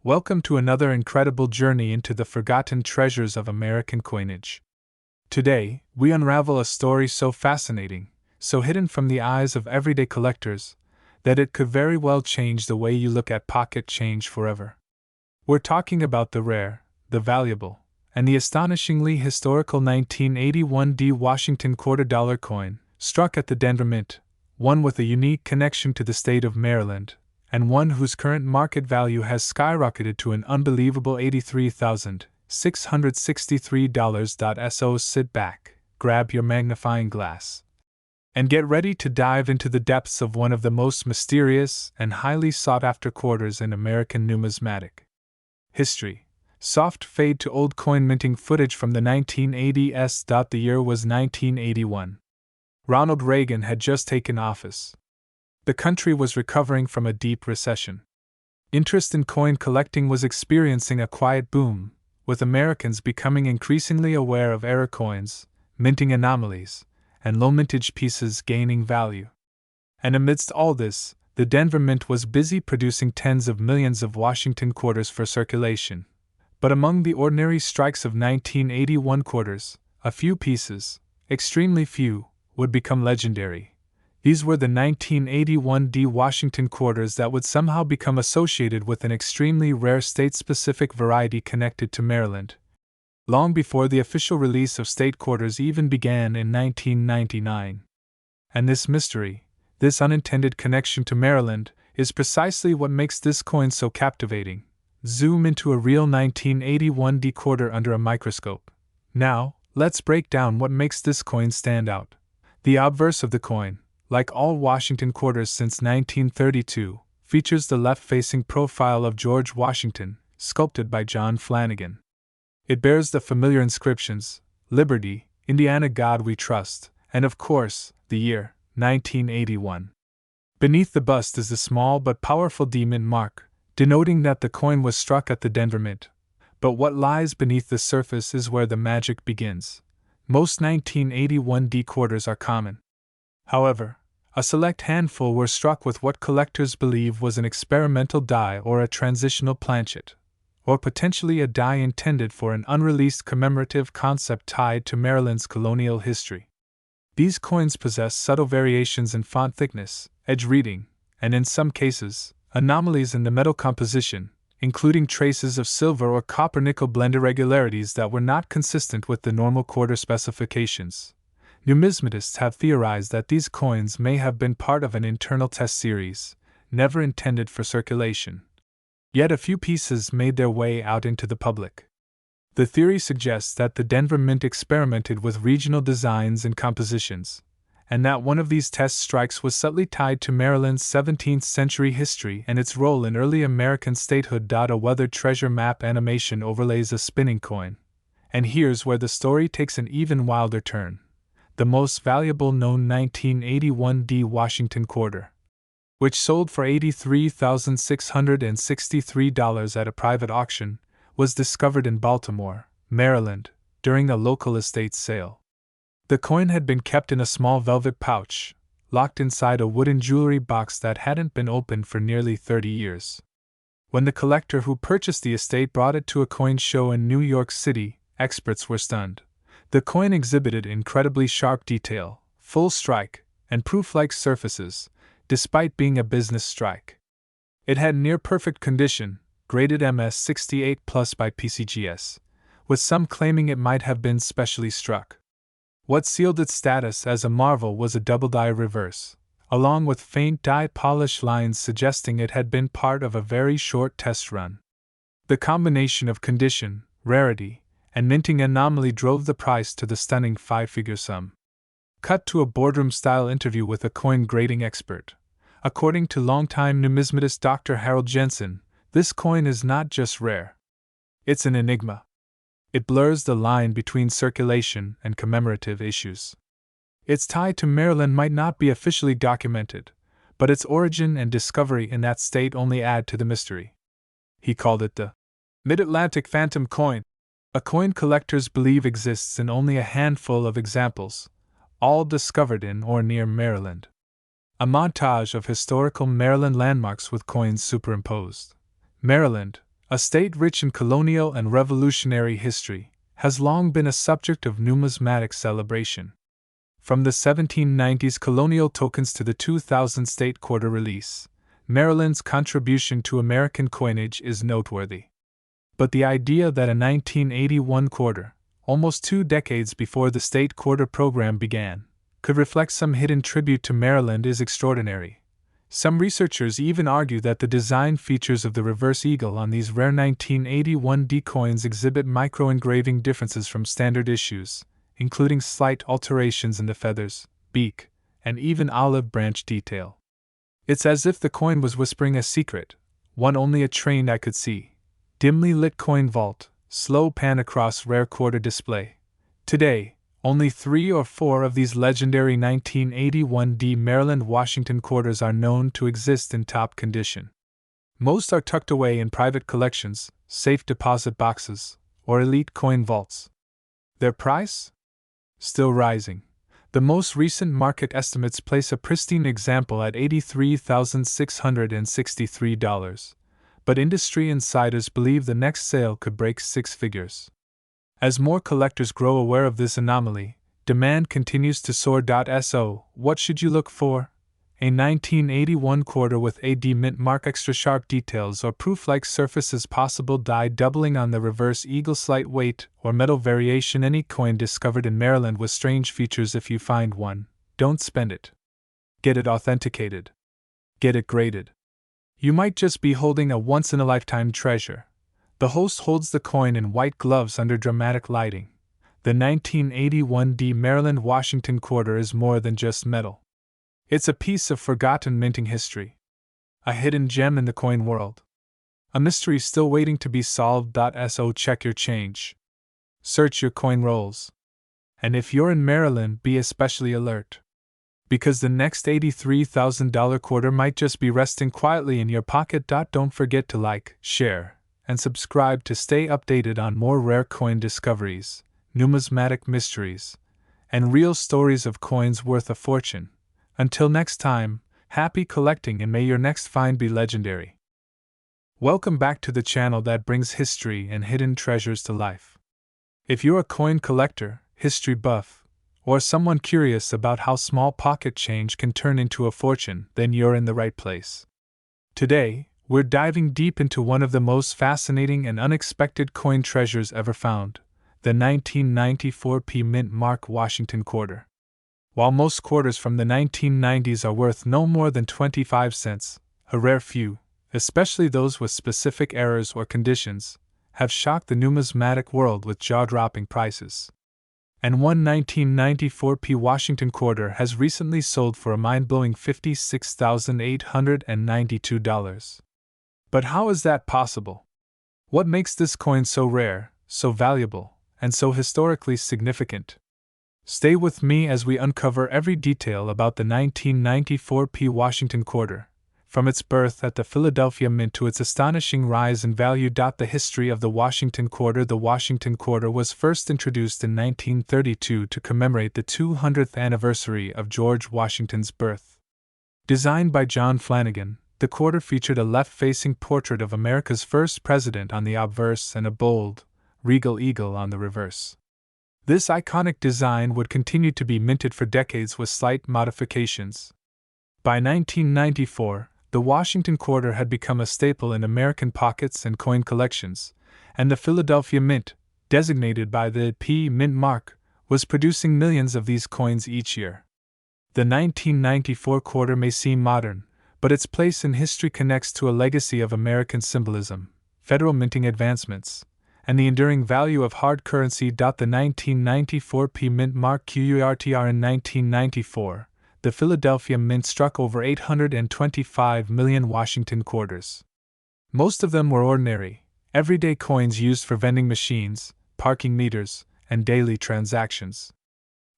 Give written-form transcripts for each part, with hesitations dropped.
Welcome to another incredible journey into the forgotten treasures of American coinage. Today, we unravel a story so fascinating, so hidden from the eyes of everyday collectors, that it could very well change the way you look at pocket change forever. We're talking about the rare, the valuable, and the astonishingly historical 1981 Washington $quarter coin, struck at the Denver Mint, one with a unique connection to the state of Maryland, and one whose current market value has skyrocketed to an unbelievable $83,663. So sit back, grab your magnifying glass, and get ready to dive into the depths of one of the most mysterious and highly sought-after quarters in American numismatic history. Soft fade to old coin minting footage from the 1980s. The year was 1981. Ronald Reagan had just taken office. The country was recovering from a deep recession. Interest in coin collecting was experiencing a quiet boom, with Americans becoming increasingly aware of error coins, minting anomalies, and low-mintage pieces gaining value. And amidst all this, the Denver Mint was busy producing tens of millions of Washington quarters for circulation. But among the ordinary strikes of 1981 quarters, a few pieces, extremely few, would become legendary. These were the 1981 Washington quarters that would somehow become associated with an extremely rare state-specific variety connected to Maryland. Long before the official release of state quarters even began in 1999. And this mystery, this unintended connection to Maryland, is precisely what makes this coin so captivating. Zoom into a real 1981 quarter under a microscope. Now, let's break down what makes this coin stand out. The obverse of the coin, like all Washington quarters since 1932, features the left-facing profile of George Washington, sculpted by John Flanagan. It bears the familiar inscriptions, Liberty, Indiana God We Trust, and of course, the year, 1981. Beneath the bust is the small but powerful D Mint mark, denoting that the coin was struck at the Denver Mint. But what lies beneath the surface is where the magic begins. Most 1981 quarters are common. However, a select handful were struck with what collectors believe was an experimental die or a transitional planchet, or potentially a die intended for an unreleased commemorative concept tied to Maryland's colonial history. These coins possess subtle variations in font thickness, edge reading, and in some cases, anomalies in the metal composition, including traces of silver or copper-nickel blend irregularities that were not consistent with the normal quarter specifications. Numismatists have theorized that these coins may have been part of an internal test series, never intended for circulation. Yet a few pieces made their way out into the public. The theory suggests that the Denver Mint experimented with regional designs and compositions, and that one of these test strikes was subtly tied to Maryland's 17th century history and its role in early American statehood. A weathered treasure map animation overlays a spinning coin. And here's where the story takes an even wilder turn. The most valuable known 1981 Washington quarter, which sold for $83,663 at a private auction, was discovered in Baltimore, Maryland, during a local estate sale. The coin had been kept in a small velvet pouch, locked inside a wooden jewelry box that hadn't been opened for nearly 30 years. When the collector who purchased the estate brought it to a coin show in New York City, experts were stunned. The coin exhibited incredibly sharp detail, full strike, and proof-like surfaces, despite being a business strike. It had near-perfect condition, graded MS 68+ by PCGS, with some claiming it might have been specially struck. What sealed its status as a marvel was a double die reverse, along with faint die polish lines suggesting it had been part of a very short test run. The combination of condition, rarity, and minting anomaly drove the price to the stunning five-figure sum. Cut to a boardroom-style interview with a coin grading expert. According to longtime numismatist Dr. Harold Jensen, this coin is not just rare. It's an enigma. It blurs the line between circulation and commemorative issues. Its tie to Maryland might not be officially documented, but its origin and discovery in that state only add to the mystery. He called it the Mid-Atlantic Phantom Coin, a coin collectors believe exists in only a handful of examples, all discovered in or near Maryland. A montage of historical Maryland landmarks with coins superimposed. Maryland, A state rich in colonial and revolutionary history, has long been a subject of numismatic celebration. From the 1790s colonial tokens to the 2000 state quarter release, Maryland's contribution to American coinage is noteworthy. But the idea that a 1981 quarter, almost 2 decades before the state quarter program began, could reflect some hidden tribute to Maryland is extraordinary. Some researchers even argue that the design features of the reverse eagle on these rare 1981 D coins exhibit micro-engraving differences from standard issues, including slight alterations in the feathers, beak, and even olive branch detail. It's as if the coin was whispering a secret, one only a trained eye could see. Dimly lit coin vault, slow pan across rare quarter display. Today, only 3 or 4 of these legendary 1981 D Maryland-Washington quarters are known to exist in top condition. Most are tucked away in private collections, safe deposit boxes, or elite coin vaults. Their price? Still rising. The most recent market estimates place a pristine example at $83,663, but industry insiders believe the next sale could break 6 figures. As more collectors grow aware of this anomaly, demand continues to soar. So, what should you look for? A 1981 quarter with AD mint mark, extra sharp details or proof-like surfaces, possible die doubling on the reverse eagle, slight weight or metal variation. Any coin discovered in Maryland with strange features. If you find one, don't spend it. Get it authenticated. Get it graded. You might just be holding a once-in-a-lifetime treasure. The host holds the coin in white gloves under dramatic lighting. The 1981 D Maryland-Washington quarter is more than just metal. It's a piece of forgotten minting history. A hidden gem in the coin world. A mystery still waiting to be solved. So check your change. Search your coin rolls. And if you're in Maryland, be especially alert. Because the next $83,000 quarter might just be resting quietly in your pocket. Don't forget to like, share, and subscribe to stay updated on more rare coin discoveries, numismatic mysteries, and real stories of coins worth a fortune. Until next time, happy collecting and may your next find be legendary. Welcome back to the channel that brings history and hidden treasures to life. If you're a coin collector, history buff, or someone curious about how small pocket change can turn into a fortune, then you're in the right place. Today, we're diving deep into one of the most fascinating and unexpected coin treasures ever found, the 1994 P mint mark Washington quarter. While most quarters from the 1990s are worth no more than 25 cents, a rare few, especially those with specific errors or conditions, have shocked the numismatic world with jaw-dropping prices. And one 1994 P Washington quarter has recently sold for a mind-blowing $56,892. But how is that possible? What makes this coin so rare, so valuable, and so historically significant? Stay with me as we uncover every detail about the 1994 P Washington quarter, from its birth at the Philadelphia Mint to its astonishing rise in value. The history of the Washington quarter. The Washington quarter was first introduced in 1932 to commemorate the 200th anniversary of George Washington's birth. Designed by John Flanagan, the quarter featured a left-facing portrait of America's first president on the obverse and a bold, regal eagle on the reverse. This iconic design would continue to be minted for decades with slight modifications. By 1994, the Washington quarter had become a staple in American pockets and coin collections, and the Philadelphia Mint, designated by the P mint mark, was producing millions of these coins each year. The 1994 quarter may seem modern, but its place in history connects to a legacy of American symbolism, federal minting advancements, and the enduring value of hard currency. The 1994 P mint mark QURTR. In 1994, the Philadelphia Mint struck over 825 million Washington quarters. Most of them were ordinary, everyday coins used for vending machines, parking meters, and daily transactions.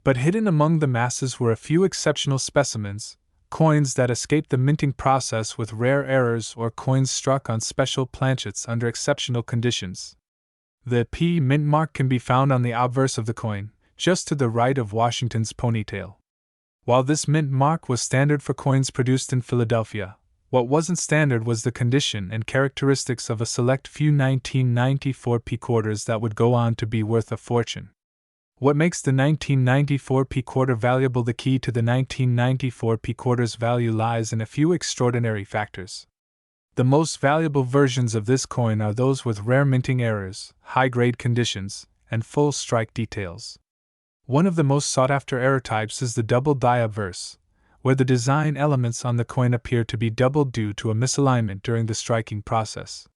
But hidden among the masses were a few exceptional specimens, coins that escaped the minting process with rare errors or coins struck on special planchets under exceptional conditions. The P mint mark can be found on the obverse of the coin, just to the right of Washington's ponytail. While this mint mark was standard for coins produced in Philadelphia, What wasn't standard was the condition and characteristics of a select few 1994 P quarters that would go on to be worth a fortune. What makes the 1994 P quarter valuable? The key to the 1994 P quarter's value lies in a few extraordinary factors. The most valuable versions of this coin are those with rare minting errors, high-grade conditions, and full strike details. One of the most sought-after error types is the double die obverse, where the design elements on the coin appear to be doubled due to a misalignment during the striking process.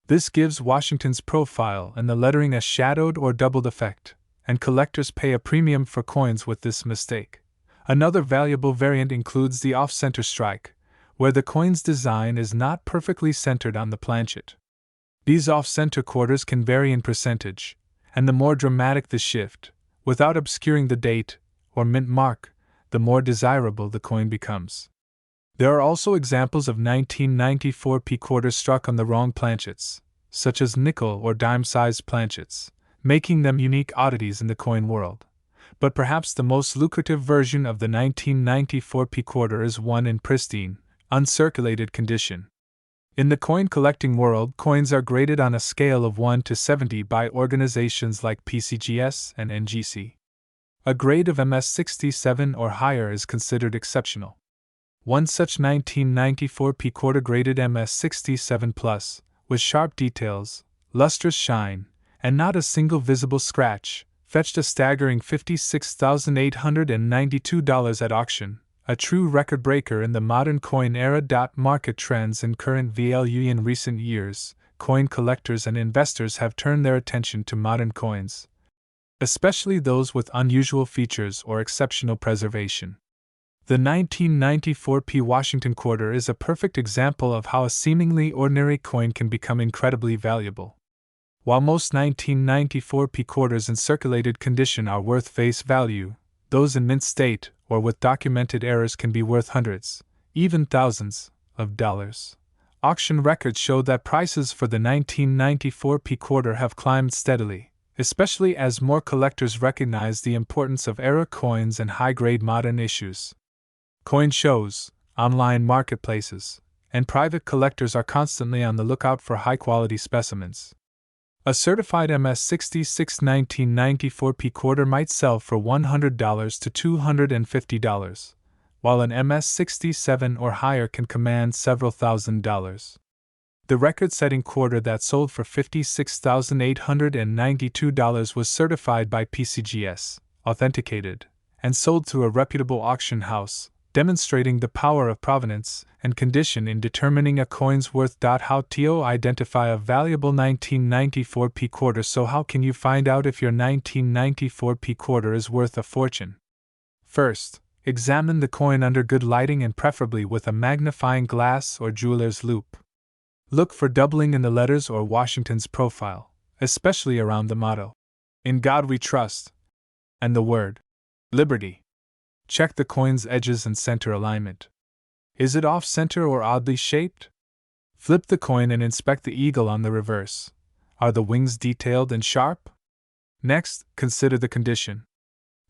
This gives Washington's profile and the lettering a shadowed or doubled effect, and collectors pay a premium for coins with this mistake. Another valuable variant includes the off-center strike, where the coin's design is not perfectly centered on the planchet. These off-center quarters can vary in percentage, and the more dramatic the shift, without obscuring the date or mint mark, the more desirable the coin becomes. There are also examples of 1994 P quarters struck on the wrong planchets, such as nickel or dime-sized planchets, making them unique oddities in the coin world. But perhaps the most lucrative version of the 1994 P quarter is one in pristine, uncirculated condition. In the coin collecting world, coins are graded on a scale of 1 to 70 by organizations like PCGS and NGC. A grade of MS67 or higher is considered exceptional. One such 1994 P quarter graded MS67 Plus, with sharp details, lustrous shine, and not a single visible scratch, fetched a staggering $56,892 at auction, a true record breaker in the modern coin era. Market trends and current value. In recent years, coin collectors and investors have turned their attention to modern coins, especially those with unusual features or exceptional preservation. The 1994 P Washington quarter is a perfect example of how a seemingly ordinary coin can become incredibly valuable. While most 1994 P quarters in circulated condition are worth face value, those in mint state or with documented errors can be worth hundreds, even thousands, of dollars. Auction records show that prices for the 1994 P quarter have climbed steadily, especially as more collectors recognize the importance of era coins and high-grade modern issues. Coin shows, online marketplaces, and private collectors are constantly on the lookout for high-quality specimens. A certified MS66 1994 P quarter might sell for $100 to $250, while an MS67 or higher can command several $1,000s. The record-setting quarter that sold for $56,892 was certified by PCGS, authenticated, and sold through a reputable auction house, demonstrating the power of provenance and condition in determining a coin's worth. How to identify a valuable 1994 P quarter? So how can you find out if your 1994 P quarter is worth a fortune? First, examine the coin under good lighting and preferably with a magnifying glass or jeweler's loupe. Look for doubling in the letters or Washington's profile, especially around the motto, "In God We Trust," and the word, "Liberty." Check the coin's edges and center alignment. Is it off-center or oddly shaped? Flip the coin and inspect the eagle on the reverse. Are the wings detailed and sharp? Next, consider the condition.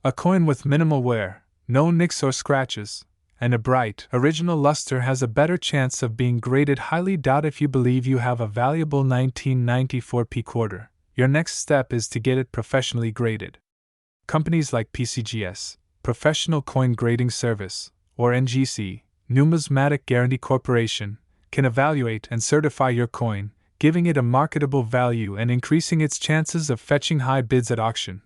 A coin with minimal wear, no nicks or scratches, and a bright, original luster has a better chance of being graded highly. If you believe you have a valuable 1994 P quarter, your next step is to get it professionally graded. Companies like PCGS, Professional Coin Grading Service, or NGC, Numismatic Guarantee Corporation, can evaluate and certify your coin, giving it a marketable value and increasing its chances of fetching high bids at auction.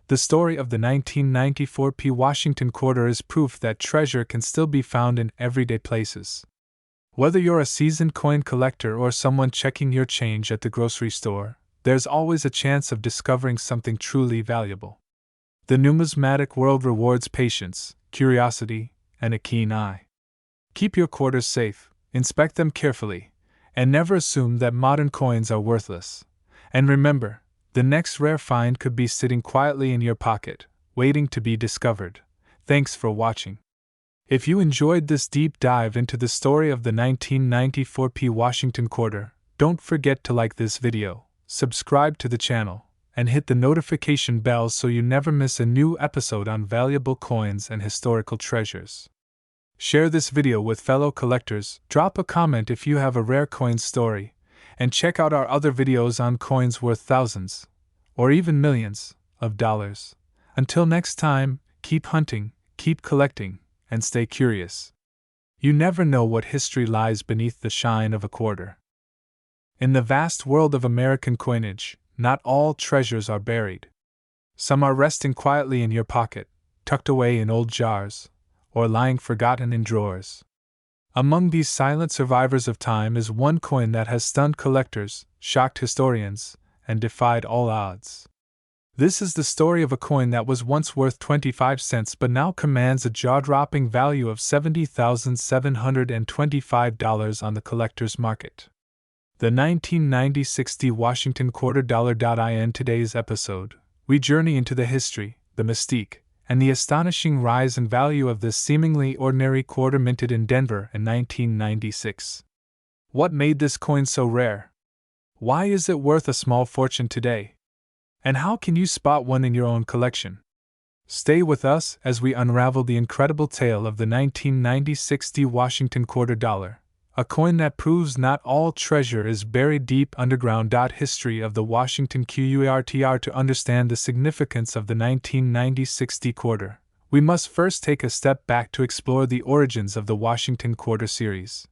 The story of the 1994 P Washington quarter is proof that treasure can still be found in everyday places. Whether you're a seasoned coin collector or someone checking your change at the grocery store, there's always a chance of discovering something truly valuable. The numismatic world rewards patience, curiosity, and a keen eye. Keep your quarters safe, inspect them carefully, and never assume that modern coins are worthless. And remember, the next rare find could be sitting quietly in your pocket, waiting to be discovered. Thanks for watching. If you enjoyed this deep dive into the story of the 1994 P Washington quarter, don't forget to like this video, subscribe to the channel, and hit the notification bell so you never miss a new episode on valuable coins and historical treasures. Share this video with fellow collectors, drop a comment if you have a rare coin story, and check out our other videos on coins worth thousands, or even millions, of dollars. Until next time, keep hunting, keep collecting, and stay curious. You never know what history lies beneath the shine of a quarter. In the vast world of American coinage, not all treasures are buried. Some are resting quietly in your pocket, tucked away in old jars, or lying forgotten in drawers. Among these silent survivors of time is one coin that has stunned collectors, shocked historians, and defied all odds. This is the story of a coin that was once worth 25 cents but now commands a jaw-dropping value of $70,725 on the collector's market. The 1990-60 Washington quarter dollar. In today's episode, we journey into the history, the mystique, and the astonishing rise in value of this seemingly ordinary quarter minted in Denver in 1996. What made this coin so rare? Why is it worth a small fortune today? And how can you spot one in your own collection? Stay with us as we unravel the incredible tale of the 1990-60 Washington quarter dollar, a coin that proves not all treasure is buried deep underground. History of the Washington QUARTR. To understand the significance of the 1990-60 quarter, we must first take a step back to explore the origins of the Washington quarter series.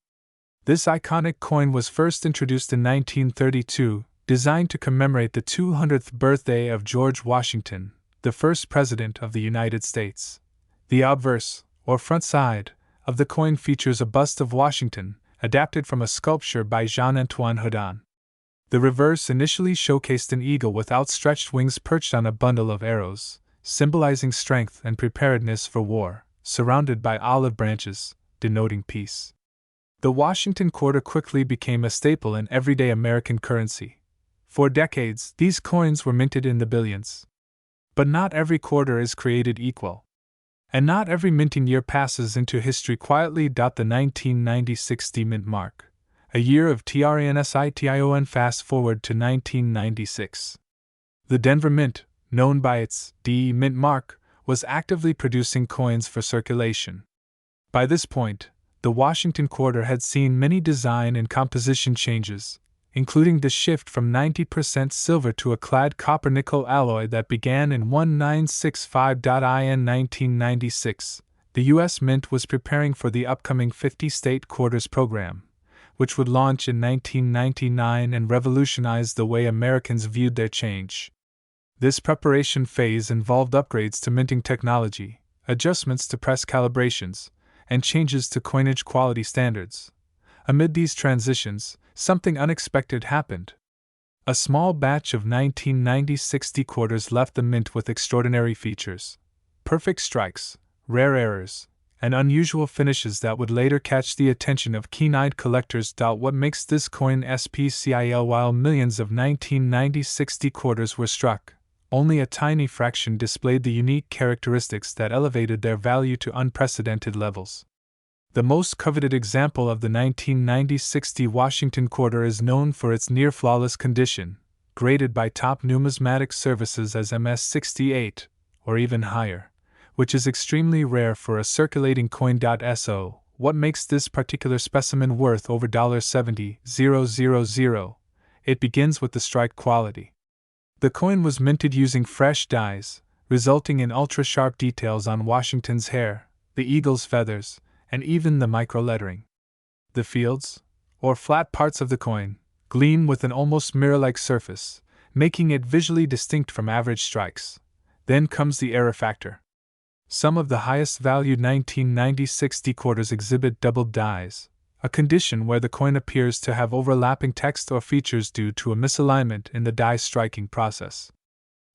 This iconic coin was first introduced in 1932, designed to commemorate the 200th birthday of George Washington, the first President of the United States. The obverse, or front side, of the coin features a bust of Washington, adapted from a sculpture by Jean-Antoine Houdin. The reverse initially showcased an eagle with outstretched wings perched on a bundle of arrows, symbolizing strength and preparedness for war, surrounded by olive branches, denoting peace. The Washington quarter quickly became a staple in everyday American currency. For decades, these coins were minted in the billions. But not every quarter is created equal. And not every minting year passes into history quietly. The 1990-60 mint mark, a year of TRANSITION. Fast forward to 1996. The Denver Mint, known by its D mint mark, was actively producing coins for circulation. By this point, the Washington quarter had seen many design and composition changes, including the shift from 90% silver to a clad copper-nickel alloy that began in 1965. In 1996, the U.S. Mint was preparing for the upcoming 50-state quarters program, which would launch in 1999 and revolutionize the way Americans viewed their change. This preparation phase involved upgrades to minting technology, adjustments to press calibrations, and changes to coinage quality standards. Amid these transitions, something unexpected happened. A small batch of 1990-60 quarters left the mint with extraordinary features, perfect strikes, rare errors, and unusual finishes that would later catch the attention of keen-eyed collectors. What makes this coin special? While millions of 1990-60 quarters were struck, only a tiny fraction displayed the unique characteristics that elevated their value to unprecedented levels. The most coveted example of the 1990-60 Washington quarter is known for its near-flawless condition, graded by top numismatic services as MS-68, or even higher, which is extremely rare for a circulating coin. So, what makes this particular specimen worth over $70,000? It begins with the strike quality. The coin was minted using fresh dies, resulting in ultra-sharp details on Washington's hair, the eagle's feathers, and even the micro-lettering. The fields, or flat parts of the coin, gleam with an almost mirror-like surface, making it visually distinct from average strikes. Then comes the error factor. Some of the highest-valued 1990-60 quarters exhibit doubled dies, a condition where the coin appears to have overlapping text or features due to a misalignment in the die striking process.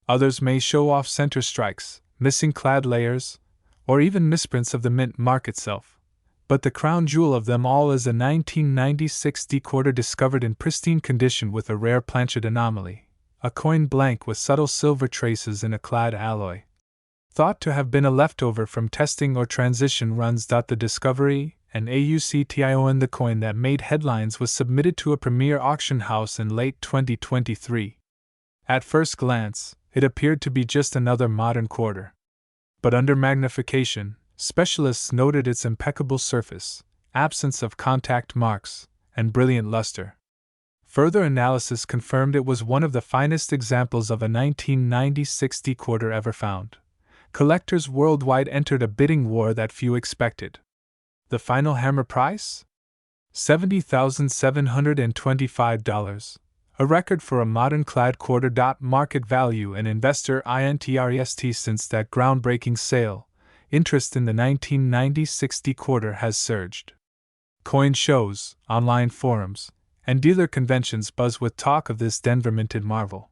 Others may show off-center strikes, missing clad layers, or even misprints of the mint mark itself. But the crown jewel of them all is a 1990-60 quarter discovered in pristine condition with a rare planchet anomaly, a coin blank with subtle silver traces in a clad alloy. Thought to have been a leftover from testing or transition runs. The discovery, and AUCTION, the coin that made headlines, was submitted to a premier auction house in late 2023. At first glance, it appeared to be just another modern quarter. But under magnification, Specialists noted its impeccable surface, absence of contact marks, and brilliant luster. Further analysis confirmed it was one of the finest examples of a 1990 quarter ever found. Collectors worldwide entered a bidding war that few expected. The final hammer price? $70,725, a record for a modern clad quarter. Market value and investor interest. Since that groundbreaking sale, interest in the 1990 quarter has surged. Coin shows, online forums, and dealer conventions buzz with talk of this Denver minted marvel.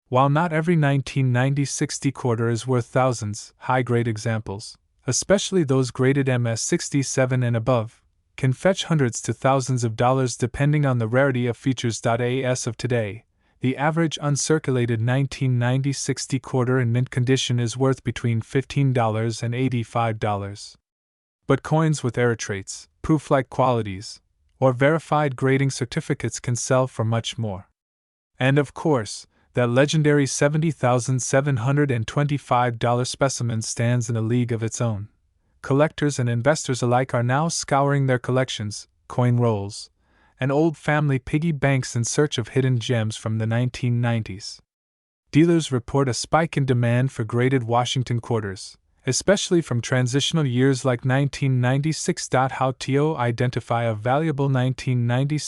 While not every 1990 quarter is worth thousands, high-grade examples, especially those graded MS67 and above, can fetch hundreds to thousands of dollars depending on the rarity of features. As of today, the average uncirculated 1990 quarter in mint condition is worth between $15 and $85. But coins with error traits, proof-like qualities, or verified grading certificates can sell for much more. And of course, that legendary $70,725 specimen stands in a league of its own. Collectors and investors alike are now scouring their collections, coin rolls, and old family piggy banks in search of hidden gems from the 1990s. Dealers report a spike in demand for graded Washington quarters, especially from transitional years like 1996. How to identify a valuable 1990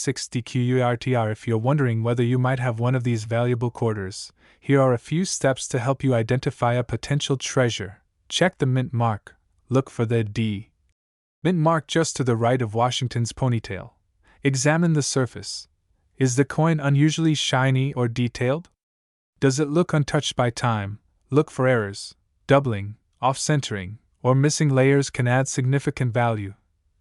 QURTR? If you're wondering whether you might have one of these valuable quarters, here are a few steps to help you identify a potential treasure. Check the mint mark. Look for the D mint mark just to the right of Washington's ponytail. Examine the surface. Is the coin unusually shiny or detailed? Does it look untouched by time? Look for errors, doubling, off-centering, or missing layers can add significant value.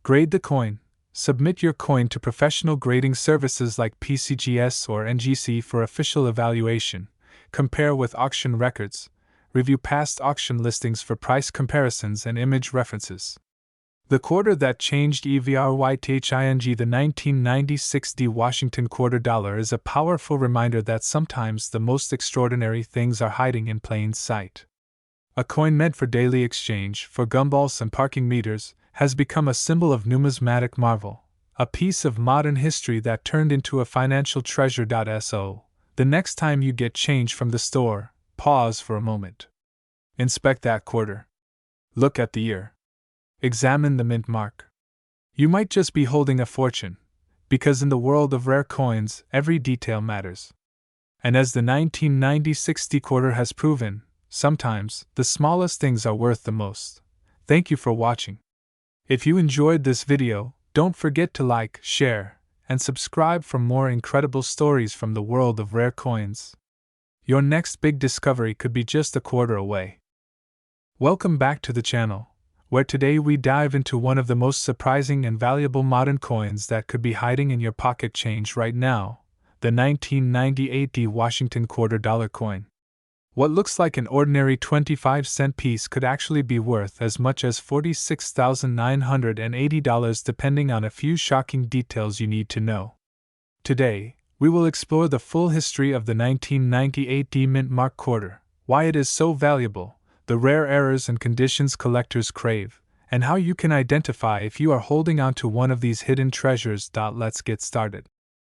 Grade the coin. Submit your coin to professional grading services like PCGS or NGC for official evaluation. Compare with auction records. Review past auction listings for price comparisons and image references. The quarter that changed EVRYTHING. The 1990 Washington quarter dollar is a powerful reminder that sometimes the most extraordinary things are hiding in plain sight. A coin meant for daily exchange, for gumballs and parking meters, has become a symbol of numismatic marvel, a piece of modern history that turned into a financial treasure. So, the next time you get change from the store, pause for a moment. Inspect that quarter. Look at the year. Examine the mint mark. You might just be holding a fortune, because in the world of rare coins, every detail matters. And as the 1990 quarter has proven, sometimes the smallest things are worth the most. Thank you for watching. If you enjoyed this video, don't forget to like, share, and subscribe for more incredible stories from the world of rare coins. Your next big discovery could be just a quarter away. Welcome back to the channel, where today we dive into one of the most surprising and valuable modern coins that could be hiding in your pocket change right now, the 1998 Washington quarter dollar coin. What looks like an ordinary 25-cent piece could actually be worth as much as $46,980 depending on a few shocking details you need to know. Today, we will explore the full history of the 1998 mint mark quarter, why it is so valuable, the rare errors and conditions collectors crave, and how you can identify if you are holding on to one of these hidden treasures. Let's get started.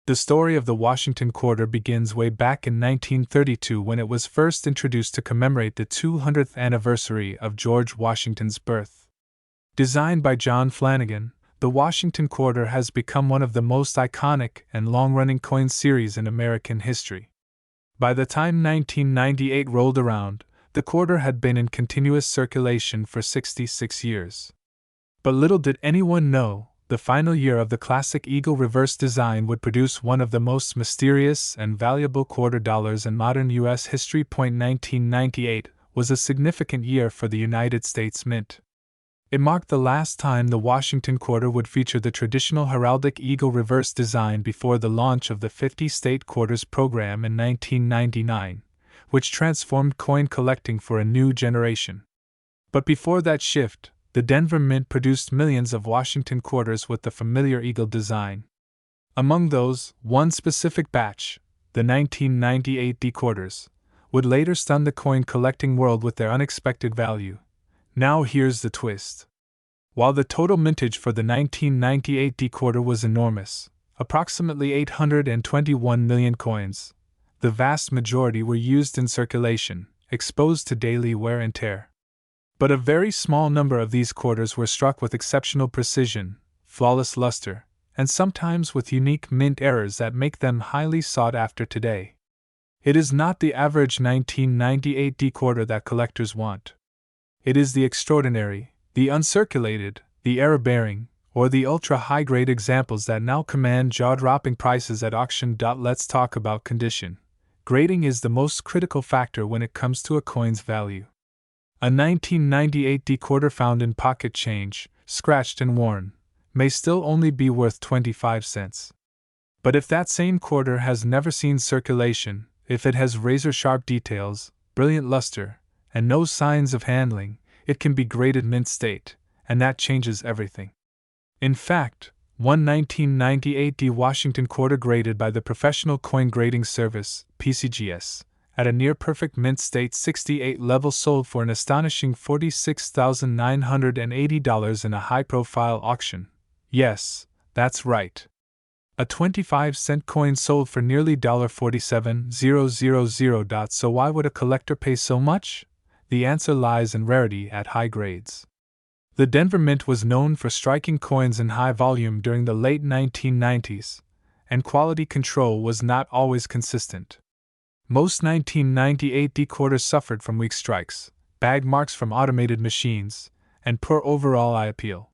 The story of the Washington quarter begins way back in 1932 when it was first introduced to commemorate the 200th anniversary of George Washington's birth. Designed by John Flanagan, the Washington quarter has become one of the most iconic and long-running coin series in American history. By the time 1998 rolled around, the quarter had been in continuous circulation for 66 years. But little did anyone know, the final year of the classic eagle reverse design would produce one of the most mysterious and valuable quarter dollars in modern U.S. history. 1998 was a significant year for the United States Mint. It marked the last time the Washington quarter would feature the traditional heraldic eagle reverse design before the launch of the 50-state quarters program in 1999, which transformed coin collecting for a new generation. But before that shift, the Denver Mint produced millions of Washington quarters with the familiar eagle design. Among those, one specific batch, the 1998 D quarters, would later stun the coin collecting world with their unexpected value. Now here's the twist. While the total mintage for the 1998 D quarter was enormous, approximately 821 million coins, the vast majority were used in circulation, exposed to daily wear and tear. But a very small number of these quarters were struck with exceptional precision, flawless luster, and sometimes with unique mint errors that make them highly sought after today. It is not the average 1998 D quarter that collectors want. It is the extraordinary, the uncirculated, the error-bearing, or the ultra-high-grade examples that now command jaw-dropping prices at auction. Let's talk about condition. Grading is the most critical factor when it comes to a coin's value. A 1998 D quarter found in pocket change, scratched and worn, may still only be worth 25 cents. But if that same quarter has never seen circulation, if it has razor-sharp details, brilliant luster, and no signs of handling, it can be graded mint state, and that changes everything. In fact, one 1998 D Washington quarter graded by the Professional Coin Grading Service, PCGS, at a near-perfect mint state 68 level sold for an astonishing $46,980 in a high-profile auction. Yes, that's right. A 25-cent coin sold for nearly $47,000. So why would a collector pay so much? The answer lies in rarity at high grades. The Denver Mint was known for striking coins in high volume during the late 1990s, and quality control was not always consistent. Most 1998 D quarters suffered from weak strikes, bag marks from automated machines, and poor overall eye appeal.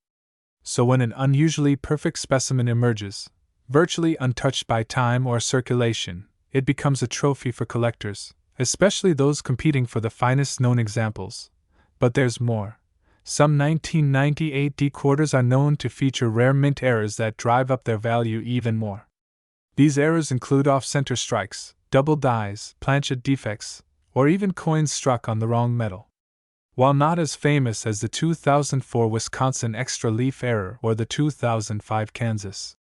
So when an unusually perfect specimen emerges, virtually untouched by time or circulation, it becomes a trophy for collectors, especially those competing for the finest known examples. But there's more. Some 1998 D quarters are known to feature rare mint errors that drive up their value even more. These errors include off-center strikes, double dies, planchet defects, or even coins struck on the wrong metal. While not as famous as the 2004 Wisconsin extra leaf error or the 2005 Kansas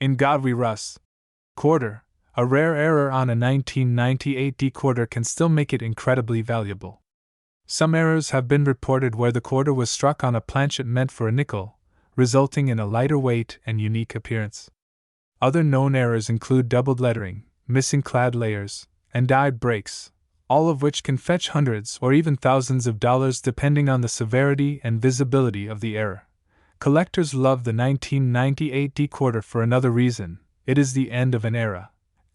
in God We Rust quarter, a rare error on a 1998 D quarter can still make it incredibly valuable. Some errors have been reported where the quarter was struck on a planchet meant for a nickel, resulting in a lighter weight and unique appearance. Other known errors include doubled lettering, missing clad layers, and dyed breaks, all of which can fetch hundreds or even thousands of dollars depending on the severity and visibility of the error. Collectors love the 1998 D quarter for another reason: it is the end of an era.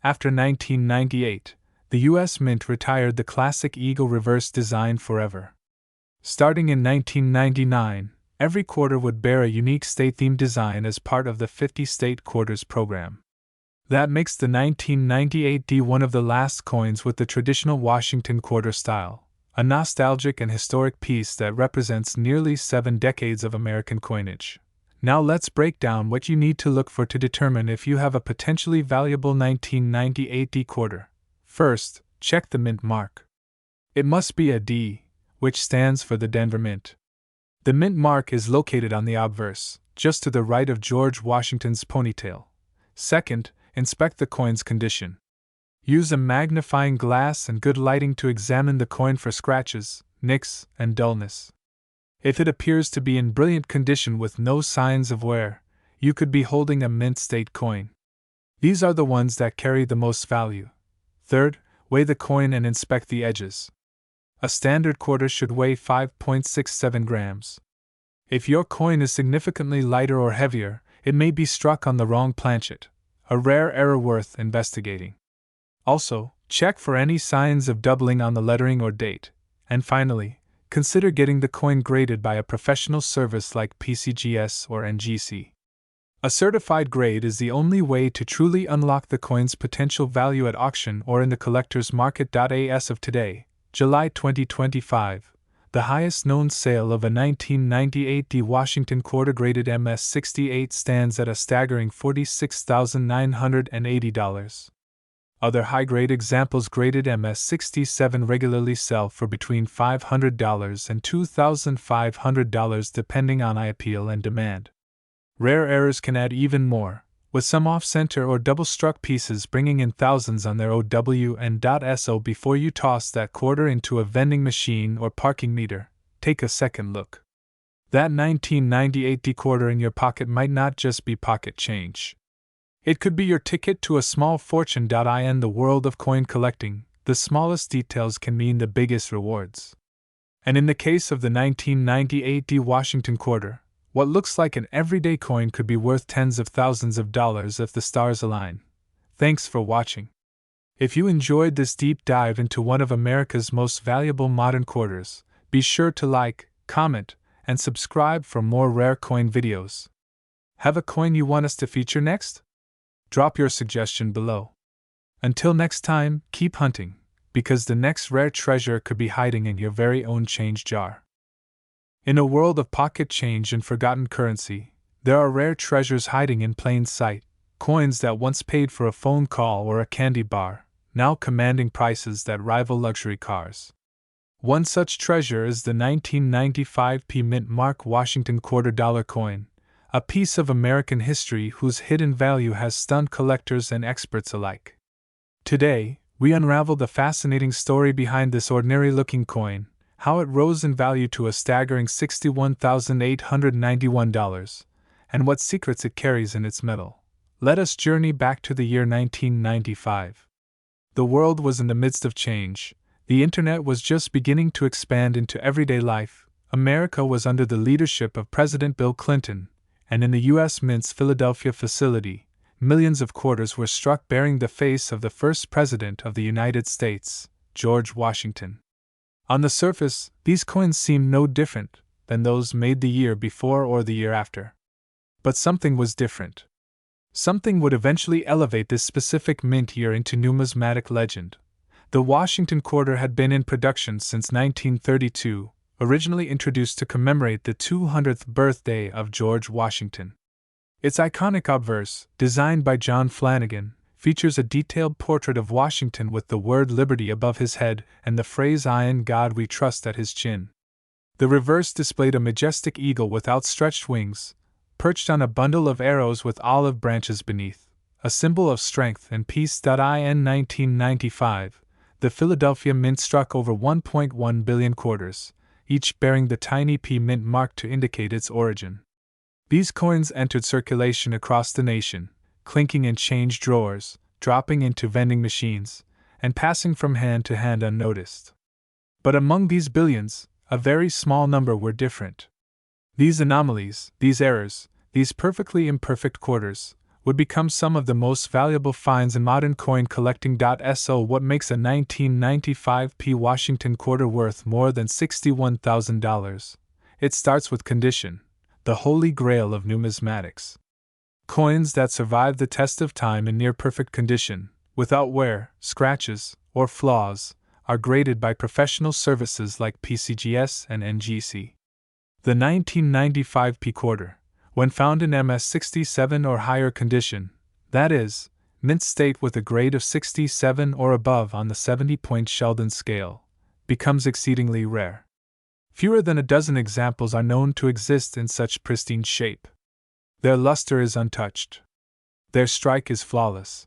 After 1998, the U.S. Mint retired the classic eagle reverse design forever. Starting in 1999, every quarter would bear a unique state-themed design as part of the 50 State Quarters program. That makes the 1998 D one of the last coins with the traditional Washington quarter style, a nostalgic and historic piece that represents nearly 7 decades of American coinage. Now let's break down what you need to look for to determine if you have a potentially valuable 1998 D quarter. First, check the mint mark. It must be a D, which stands for the Denver Mint. The mint mark is located on the obverse, just to the right of George Washington's ponytail. Second, inspect the coin's condition. Use a magnifying glass and good lighting to examine the coin for scratches, nicks, and dullness. If it appears to be in brilliant condition with no signs of wear, you could be holding a mint state coin. These are the ones that carry the most value. Third, weigh the coin and inspect the edges. A standard quarter should weigh 5.67 grams. If your coin is significantly lighter or heavier, it may be struck on the wrong planchet, a rare error worth investigating. Also, check for any signs of doubling on the lettering or date. And finally, consider getting the coin graded by a professional service like PCGS or NGC. A certified grade is the only way to truly unlock the coin's potential value at auction or in the collector's market. As of today, July 2025, the highest known sale of a 1998 D Washington quarter graded MS-68 stands at a staggering $46,980. Other high-grade examples graded MS-67 regularly sell for between $500 and $2,500 depending on eye appeal and demand. Rare errors can add even more, with some off-center or double-struck pieces bringing in thousands on their OWN.SO. Before you toss that quarter into a vending machine or parking meter, take a second look. That 1998 quarter in your pocket might not just be pocket change. It could be your ticket to a small fortune. In the world of coin collecting, the smallest details can mean the biggest rewards. And in the case of the 1998 Washington quarter, what looks like an everyday coin could be worth tens of thousands of dollars if the stars align. Thanks for watching. If you enjoyed this deep dive into one of America's most valuable modern quarters, be sure to like, comment, and subscribe for more rare coin videos. Have a coin you want us to feature next? Drop your suggestion below. Until next time, keep hunting, because the next rare treasure could be hiding in your very own change jar. In a world of pocket change and forgotten currency, there are rare treasures hiding in plain sight, coins that once paid for a phone call or a candy bar, now commanding prices that rival luxury cars. One such treasure is the 1995 Mint Mark Washington $quarter coin, a piece of American history whose hidden value has stunned collectors and experts alike. Today, we unravel the fascinating story behind this ordinary-looking coin, how it rose in value to a staggering $61,891, and what secrets it carries in its metal. Let us journey back to the year 1995. The world was in the midst of change. The internet was just beginning to expand into everyday life. America was under the leadership of President Bill Clinton, and in the U.S. Mint's Philadelphia facility, millions of quarters were struck bearing the face of the first President of the United States, George Washington. On the surface, these coins seemed no different than those made the year before or the year after. But something was different. Something would eventually elevate this specific mint year into numismatic legend. The Washington quarter had been in production since 1932, originally introduced to commemorate the 200th birthday of George Washington. Its iconic obverse, designed by John Flanagan, features a detailed portrait of Washington with the word liberty above his head and the phrase "In God we trust" at his chin. The reverse displayed a majestic eagle with outstretched wings, perched on a bundle of arrows with olive branches beneath, a symbol of strength and peace. In 1995, the Philadelphia Mint struck over 1.1 billion quarters, each bearing the tiny P Mint mark to indicate its origin. These coins entered circulation across the nation, clinking in change drawers, dropping into vending machines, and passing from hand to hand unnoticed. But among these billions, a very small number were different. These anomalies, these errors, these perfectly imperfect quarters, would become some of the most valuable finds in modern coin collecting. So what makes a 1995 Washington quarter worth more than $61,000? It starts with condition, the holy grail of numismatics. Coins that survive the test of time in near-perfect condition, without wear, scratches, or flaws, are graded by professional services like PCGS and NGC. The 1995 quarter, when found in MS67 or higher condition, that is, mint state with a grade of 67 or above on the 70-point Sheldon scale, becomes exceedingly rare. Fewer than a dozen examples are known to exist in such pristine shape. Their luster is untouched. Their strike is flawless.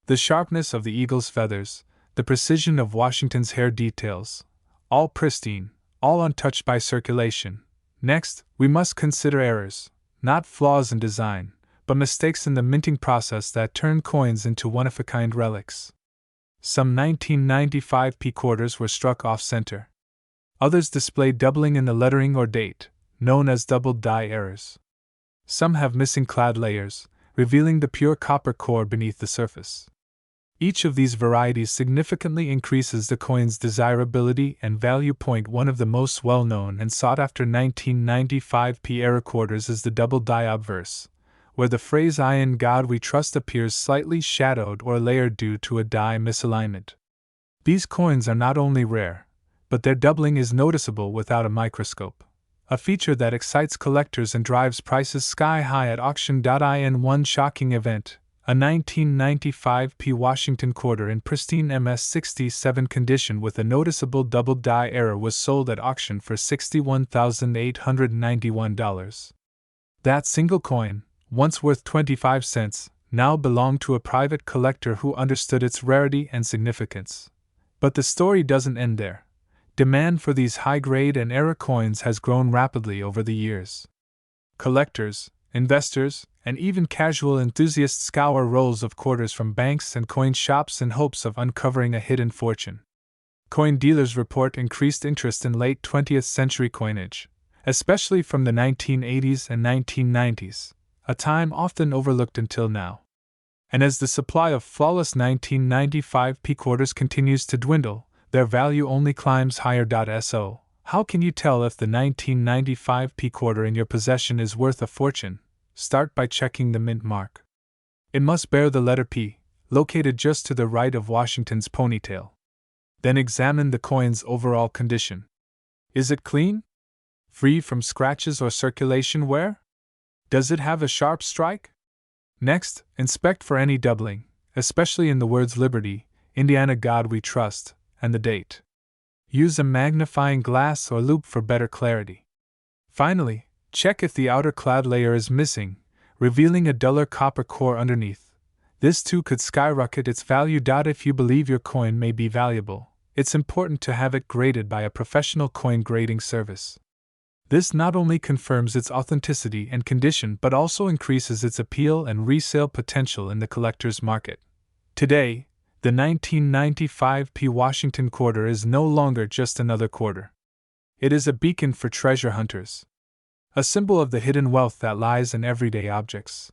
The sharpness of the eagle's feathers, the precision of Washington's hair details, all pristine, all untouched by circulation. Next, we must consider errors, not flaws in design, but mistakes in the minting process that turn coins into one-of-a-kind relics. Some 1995 quarters were struck off-center. Others displayed doubling in the lettering or date, known as double die errors. Some have missing clad layers, revealing the pure copper core beneath the surface. Each of these varieties significantly increases the coin's desirability and value. One of the most well-known and sought-after 1995 error quarters is the double die obverse, where the phrase "In God we trust" appears slightly shadowed or layered due to a die misalignment. These coins are not only rare, but their doubling is noticeable without a microscope, a feature that excites collectors and drives prices sky-high at auction. In one shocking event, a 1995 Washington quarter in pristine MS67 condition with a noticeable double die error was sold at auction for $61,891. That single coin, once worth 25 cents, now belonged to a private collector who understood its rarity and significance. But the story doesn't end there. Demand for these high-grade and era coins has grown rapidly over the years. Collectors, investors, and even casual enthusiasts scour rolls of quarters from banks and coin shops in hopes of uncovering a hidden fortune. Coin dealers report increased interest in late 20th century coinage, especially from the 1980s and 1990s, a time often overlooked until now. And as the supply of flawless 1995 P quarters continues to dwindle, their value only climbs higher. So, how can you tell if the 1995 P quarter in your possession is worth a fortune? Start by checking the mint mark. It must bear the letter P, located just to the right of Washington's ponytail. Then examine the coin's overall condition. Is it clean? Free from scratches or circulation wear? Does it have a sharp strike? Next, inspect for any doubling, especially in the words Liberty, Indiana God We Trust, and the date. Use a magnifying glass or loupe for better clarity. Finally, check if the outer clad layer is missing, revealing a duller copper core underneath. This too could skyrocket its value. If you believe your coin may be valuable, it's important to have it graded by a professional coin grading service. This not only confirms its authenticity and condition but also increases its appeal and resale potential in the collector's market. Today, the 1995 P Washington quarter is no longer just another quarter. It is a beacon for treasure hunters. A symbol of the hidden wealth that lies in everyday objects.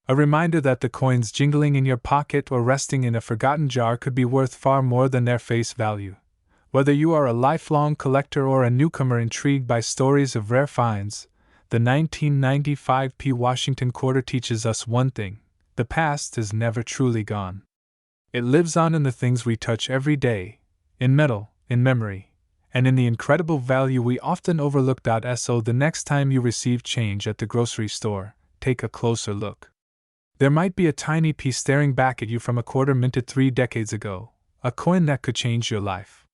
A reminder that the coins jingling in your pocket or resting in a forgotten jar could be worth far more than their face value. Whether you are a lifelong collector or a newcomer intrigued by stories of rare finds, the 1995 P Washington quarter teaches us one thing: the past is never truly gone. It lives on in the things we touch every day, in metal, in memory, and in the incredible value we often overlook. So the next time you receive change at the grocery store, take a closer look. There might be a tiny piece staring back at you from a quarter minted 3 decades ago, a coin that could change your life.